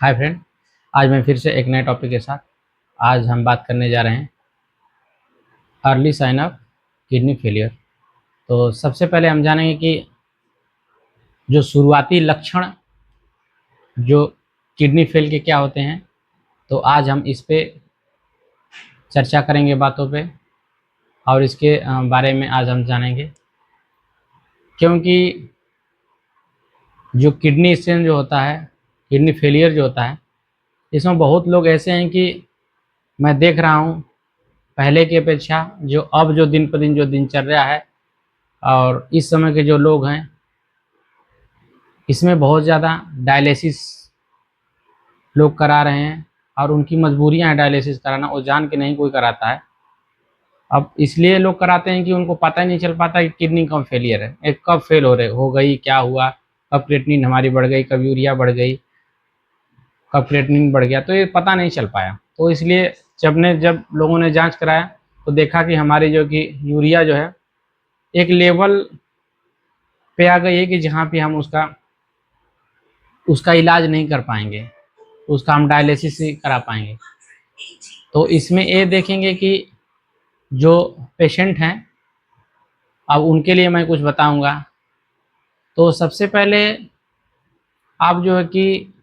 Hi friend. आज मैं फिर से एक नए टॉपिक के साथ आज हम बात करने जा रहे हैं early sign of kidney failure. तो सबसे पहले हम जानेंगे कि जो शुरुआती लक्षण जो किडनी फेल के क्या होते हैं। तो आज हम इस पे चर्चा करेंगे बातों पे, और इसके बारे में आज हम जानेंगे, क्योंकि जो किडनी स्टोन जो होता है, किडनी फेलियर जो होता है, इसमें बहुत लोग ऐसे हैं कि मैं देख रहा हूँ पहले की अपेक्षा जो अब जो दिन पर दिन जो दिनचर्या है और इस समय के जो लोग हैं, इसमें बहुत ज़्यादा डायलिसिस लोग करा रहे हैं और उनकी मजबूरियां हैं डायलिसिस कराना, वो जान के नहीं कोई कराता है। अब इसलिए लोग कराते हैं कि उनको पता ही नहीं चल पाता कि किडनी कब फेलियर है, एक कब फेल हो गई, क्या हुआ, कब क्रिएटिनिन हमारी बढ़ गई, कब यूरिया बढ़ गई, कब क्रिएटिनिन बढ़ गया, तो ये पता नहीं चल पाया। तो इसलिए जब लोगों ने जांच कराया तो देखा कि हमारी जो कि यूरिया जो है एक लेवल पे आ गई है कि जहाँ पे हम उसका उसका इलाज नहीं कर पाएंगे, उसका हम डायलिसिस ही करा पाएंगे। तो इसमें ये देखेंगे कि जो पेशेंट हैं, अब उनके लिए मैं कुछ बताऊंगा। तो सबसे पहले आप जो है कि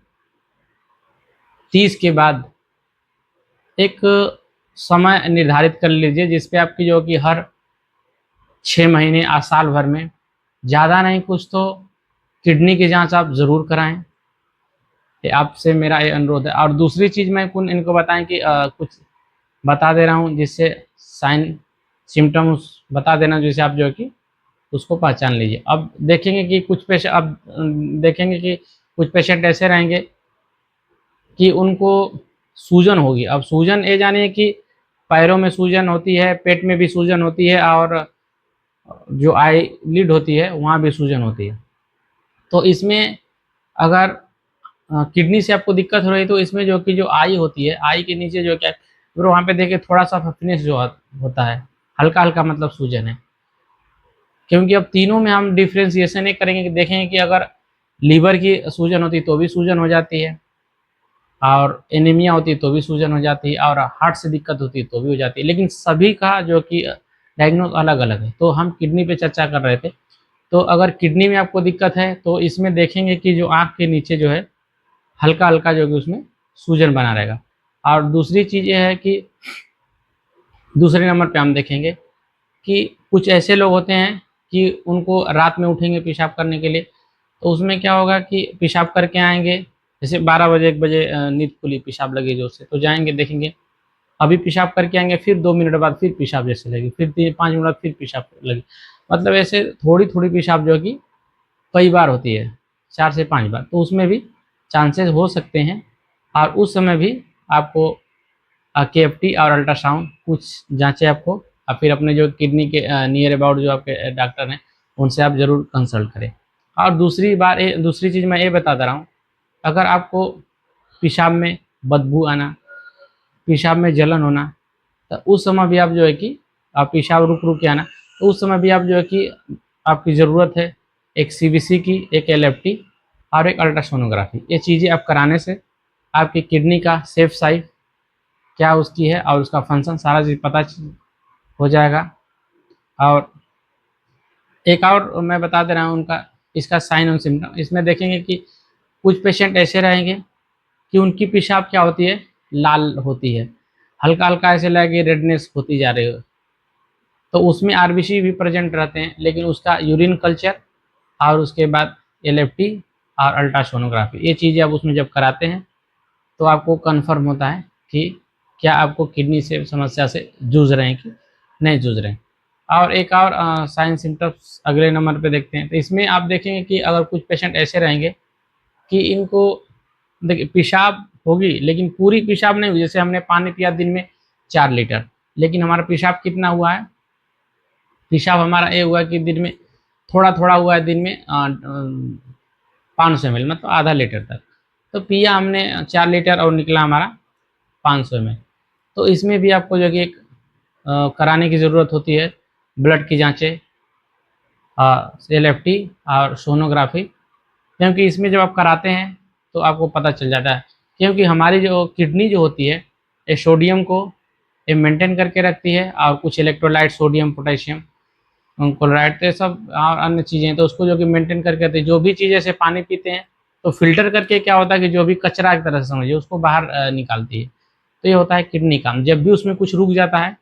30 के बाद एक समय निर्धारित कर लीजिए जिस पे आपकी जो कि हर 6 महीने या साल भर में, ज़्यादा नहीं कुछ तो किडनी की जांच आप ज़रूर कराएं। ये आपसे मेरा ये अनुरोध है। और दूसरी चीज़ मैं इनको बताएं कि कुछ बता दे रहा हूँ जिससे साइन सिम्टम्स बता देना, जिससे आप जो है कि उसको पहचान लीजिए। अब देखेंगे कि कुछ पेशेंट ऐसे रहेंगे कि उनको सूजन होगी। अब सूजन ये जानिए कि पैरों में सूजन होती है, पेट में भी सूजन होती है, और जो आई लिड होती है वहाँ भी सूजन होती है। तो इसमें अगर किडनी से आपको दिक्कत हो रही है तो इसमें जो कि जो आई होती है, आई के नीचे जो क्या है, फिर वहाँ पे देखिए थोड़ा सा फफनेस जो होता है, हल्का हल्का मतलब सूजन है। क्योंकि अब तीनों में हम डिफ्रेंसिएशन नहीं करेंगे कि देखेंगे कि अगर लीवर की सूजन होती तो भी सूजन हो जाती है, और एनीमिया होती है तो भी सूजन हो जाती है, और हार्ट से दिक्कत होती है तो भी हो जाती है, लेकिन सभी का जो कि डायग्नोज अलग अलग है। तो हम किडनी पे चर्चा कर रहे थे। तो अगर किडनी में आपको दिक्कत है तो इसमें देखेंगे कि जो आँख के नीचे जो है हल्का हल्का जो कि उसमें सूजन बना रहेगा। और दूसरी चीज़ ये है कि दूसरे नंबर पे हम देखेंगे कि कुछ ऐसे लोग होते हैं कि उनको रात में उठेंगे पेशाब करने के लिए, तो उसमें क्या होगा कि पेशाब करके आएंगे, जैसे 12 बजे 1 बजे नींद खुली, पेशाब लगे जोर से, तो जाएंगे देखेंगे अभी पेशाब करके आएंगे, फिर 2 मिनट बाद फिर पेशाब जैसे लगी, फिर 5 मिनट बाद फिर पेशाब लगी। मतलब ऐसे थोड़ी थोड़ी पेशाब जो कि कई बार होती है, 4 से 5 बार, तो उसमें भी चांसेस हो सकते हैं। और उस समय भी आपको केएफटी और अल्ट्रासाउंड कुछ जांचें आपको, और फिर अपने जो किडनी के नियर अबाउट जो आपके डॉक्टर हैं उनसे आप ज़रूर कंसल्ट करें। और दूसरी चीज़ मैं ये बता दे रहा हूँ, अगर आपको पेशाब में बदबू आना, पेशाब में जलन होना, तो उस समय भी आप जो है कि आप पेशाब रुक रुक के आना, तो उस समय भी आप जो है कि आपकी ज़रूरत है एक सीबीसी की, एक एलएफटी और एक अल्ट्रासोनोग्राफी। ये चीज़ें आप कराने से आपकी किडनी का सेफ साइड क्या उसकी है और उसका फंक्शन सारा चीज़ पता हो जाएगा। और एक और मैं बता दे रहा हूँ उनका, इसका साइन और सिम्टम इसमें देखेंगे कि कुछ पेशेंट ऐसे रहेंगे कि उनकी पेशाब क्या होती है, लाल होती है, हल्का हल्का ऐसे लगे रेडनेस होती जा रही हो, तो उसमें आरबीसी भी प्रेजेंट रहते हैं, लेकिन उसका यूरिन कल्चर और उसके बाद एलएफटी और अल्ट्रासोनोग्राफी, ये चीज़ें आप उसमें जब कराते हैं तो आपको कन्फर्म होता है कि क्या आपको किडनी से समस्या से जूझ रहे हैं कि नहीं जूझ रहे हैं। और एक और साइन सिम्टम्स अगले नंबर पे देखते हैं। तो इसमें आप देखेंगे कि अगर कुछ पेशेंट ऐसे रहेंगे कि इनको देखिए पेशाब होगी लेकिन पूरी पेशाब नहीं हुई, जैसे हमने पानी पिया दिन में 4 लीटर, लेकिन हमारा पेशाब कितना हुआ है, पेशाब हमारा ये हुआ कि दिन में थोड़ा थोड़ा हुआ है, दिन में 500 ml, मतलब आधा लीटर तक। तो पिया हमने 4 लीटर और निकला हमारा 500 ml। तो इसमें भी आपको जो कि एक कराने की ज़रूरत होती है ब्लड की जांचें, एलएफटी और सोनोग्राफी, क्योंकि इसमें जब आप कराते हैं तो आपको पता चल जाता है क्योंकि हमारी जो किडनी जो होती है ये सोडियम को ये मेंटेन करके रखती है, और कुछ इलेक्ट्रोलाइट सोडियम पोटेशियम क्लोराइड तो ये सब और अन्य चीज़ें तो उसको जो कि मेंटेन करके रखती है। जो भी चीज़ जैसे पानी पीते हैं तो फिल्टर करके क्या होता है कि जो भी कचरा एक तरह से समझिए उसको बाहर निकालती है। तो ये होता है किडनी काम। जब भी उसमें कुछ रुक जाता है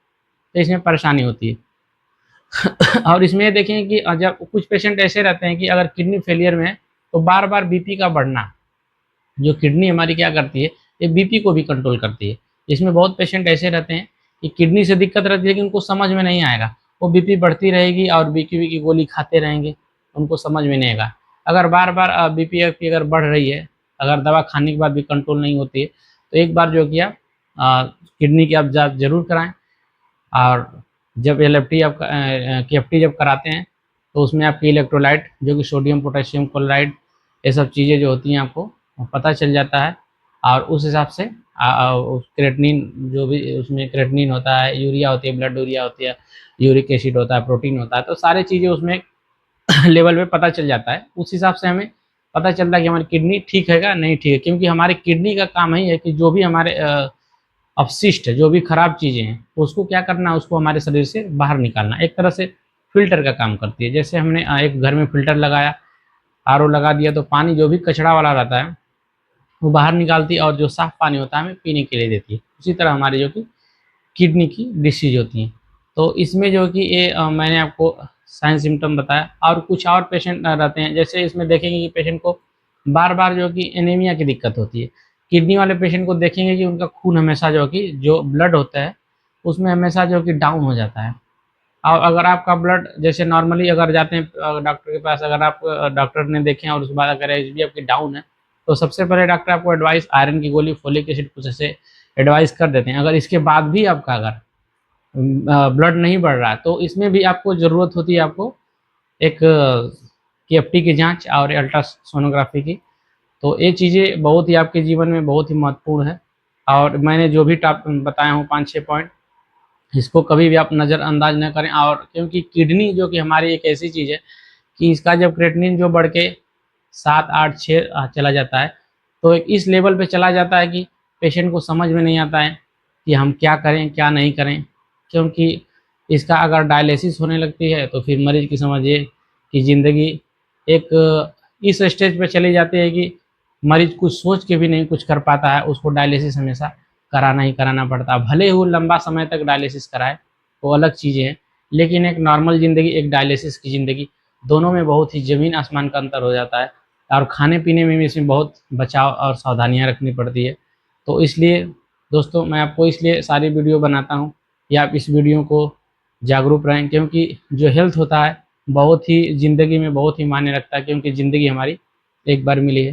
तो इसमें परेशानी होती है। और इसमें ये देखें कि जब कुछ पेशेंट ऐसे रहते हैं कि अगर किडनी फेलियर में है तो बार बार बीपी का बढ़ना, जो किडनी हमारी क्या करती है ये बीपी को भी कंट्रोल करती है। इसमें बहुत पेशेंट ऐसे रहते हैं कि किडनी से दिक्कत रहती है कि उनको समझ में नहीं आएगा, वो बीपी बढ़ती रहेगी और बीपी की गोली खाते रहेंगे, उनको समझ में नहीं आएगा। अगर बार बार बीपी अगर बढ़ रही है, अगर दवा खाने के बाद भी कंट्रोल नहीं होती है, तो एक बार जो किया किडनी की आप जाँच जरूर कराएं। और जब एलएफटी आप केएफटी जब कराते हैं तो उसमें आपकी इलेक्ट्रोलाइट जो कि सोडियम पोटेशियम क्लोराइड ये सब चीज़ें जो होती हैं आपको पता चल जाता है। और उस हिसाब से क्रेटिनिन जो भी उसमें क्रेटिनिन होता है, यूरिया होती है, ब्लड यूरिया होती है, यूरिक एसिड होता है, प्रोटीन होता है, तो सारी चीज़ें उसमें लेवल पे पता चल जाता है। उस हिसाब से हमें पता चलता है कि हमारी किडनी ठीक है या नहीं ठीक है, क्योंकि हमारी किडनी का काम ही है कि जो भी हमारे अपशिष्ट जो भी खराब चीज़ें हैं उसको क्या करना है, उसको हमारे शरीर से बाहर निकालना। एक तरह से फिल्टर का काम करती है। जैसे हमने एक घर में फिल्टर लगाया, आरओ लगा दिया, तो पानी जो भी कचरा वाला रहता है वो बाहर निकालती है और जो साफ पानी होता है हमें पीने के लिए देती है। उसी तरह हमारी जो कि किडनी की डिसीज होती हैं। तो इसमें जो कि ये मैंने आपको साइन सिम्टम बताया। और कुछ और पेशेंट रहते हैं, जैसे इसमें देखेंगे कि पेशेंट को बार बार जो कि एनीमिया की दिक्कत होती है। किडनी वाले पेशेंट को देखेंगे कि उनका खून हमेशा जो कि जो ब्लड होता है उसमें हमेशा जो कि डाउन हो जाता है। और अगर आपका ब्लड जैसे नॉर्मली अगर जाते हैं डॉक्टर के पास, अगर आप डॉक्टर ने देखें और उसके बाद अगर एच बी आपकी डाउन है, तो सबसे पहले डॉक्टर आपको एडवाइस आयरन की गोली, फोलिक एसिड कुछ ऐसे एडवाइस कर देते हैं। अगर इसके बाद भी आपका अगर ब्लड नहीं बढ़ रहा है तो इसमें भी आपको ज़रूरत होती है आपको एक केएफटी की जांच और अल्ट्रासोनोग्राफी की। तो ये चीज़ें बहुत ही आपके जीवन में बहुत ही महत्वपूर्ण है। और मैंने जो भी टॉप बताया हूँ 5-6 पॉइंट, इसको कभी भी आप नज़रअंदाज न करें। और क्योंकि किडनी जो कि हमारी एक ऐसी चीज़ है कि इसका जब क्रेटिनिन जो बढ़ के 7, 8, 6 चला जाता है तो एक इस लेवल पे चला जाता है कि पेशेंट को समझ में नहीं आता है कि हम क्या करें क्या नहीं करें। क्योंकि इसका अगर डायलिसिस होने लगती है तो फिर मरीज की समझिए कि ज़िंदगी एक इस स्टेज पे चली जाती है कि मरीज कुछ सोच के भी नहीं कुछ कर पाता है, उसको डायलिसिस हमेशा कराना ही कराना पड़ता है। भले ही वो लंबा समय तक डायलिसिस कराए वो अलग चीज़ें हैं, लेकिन एक नॉर्मल ज़िंदगी एक डायलिसिस की ज़िंदगी, दोनों में बहुत ही ज़मीन आसमान का अंतर हो जाता है। और खाने पीने में भी इसमें बहुत बचाव और सावधानियाँ रखनी पड़ती है। तो इसलिए दोस्तों मैं आपको इसलिए सारी वीडियो बनाता हूँ कि आप इस वीडियो को जागरूक रहें, क्योंकि जो हेल्थ होता है बहुत ही ज़िंदगी में बहुत ही मायने रखता है, क्योंकि ज़िंदगी हमारी एक बार मिली है।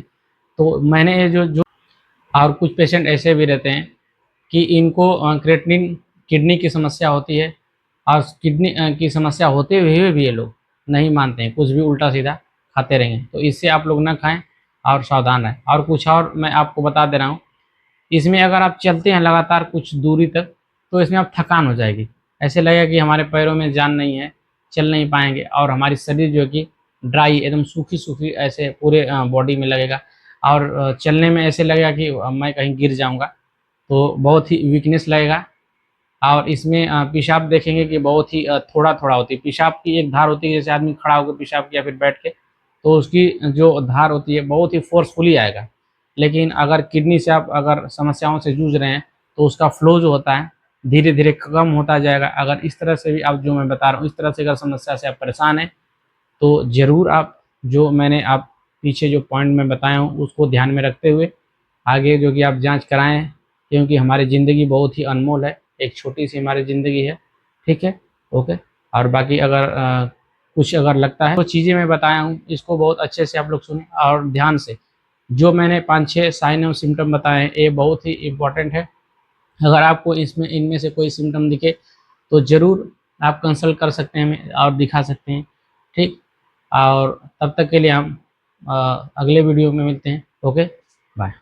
तो मैंने ये जो जो और कुछ पेशेंट ऐसे भी रहते हैं कि इनको क्रेटिनिन किडनी की समस्या होती है, और किडनी की समस्या होते हुए भी ये लोग नहीं मानते हैं, कुछ भी उल्टा सीधा खाते रहेंगे। तो इससे आप लोग ना खाएं और सावधान रहें। और कुछ और मैं आपको बता दे रहा हूँ, इसमें अगर आप चलते हैं लगातार कुछ दूरी तक तो इसमें आप थकान हो जाएगी, ऐसे लगेगा कि हमारे पैरों में जान नहीं है, चल नहीं पाएंगे, और हमारी शरीर जो है कि ड्राई एकदम सूखी सूखी ऐसे पूरे बॉडी में लगेगा। और चलने में ऐसे लगेगा कि मैं कहीं गिर जाऊंगा, तो बहुत ही वीकनेस लगेगा। और इसमें पेशाब देखेंगे कि बहुत ही थोड़ा थोड़ा होती है। पेशाब की एक धार होती है, जैसे आदमी खड़ा होकर पेशाब किया फिर बैठ के, तो उसकी जो धार होती है बहुत ही फोर्सफुली आएगा। लेकिन अगर किडनी से आप अगर समस्याओं से जूझ रहे हैं तो उसका फ्लो जो होता है धीरे धीरे कम होता जाएगा। अगर इस तरह से भी आप जो मैं बता रहा हूँ इस तरह से अगर समस्या से आप परेशान हैं तो ज़रूर आप जो मैंने आप पीछे जो पॉइंट में बताया हूँ उसको ध्यान में रखते हुए आगे जो कि आप जांच कराएं, क्योंकि हमारी ज़िंदगी बहुत ही अनमोल है, एक छोटी सी हमारी ज़िंदगी है। ठीक है, ओके। और बाकी अगर कुछ अगर लगता है तो चीज़ें मैं बताया हूँ इसको बहुत अच्छे से आप लोग सुने और ध्यान से। जो मैंने 5-6 साइन और सिम्टम बताए हैं ये बहुत ही इम्पोर्टेंट है। अगर आपको इसमें इनमें से कोई सिम्टम दिखे तो ज़रूर आप कंसल्ट कर सकते हैं हमें और दिखा सकते हैं। ठीक, और तब तक के लिए हम अगले वीडियो में मिलते हैं। Okay, bye.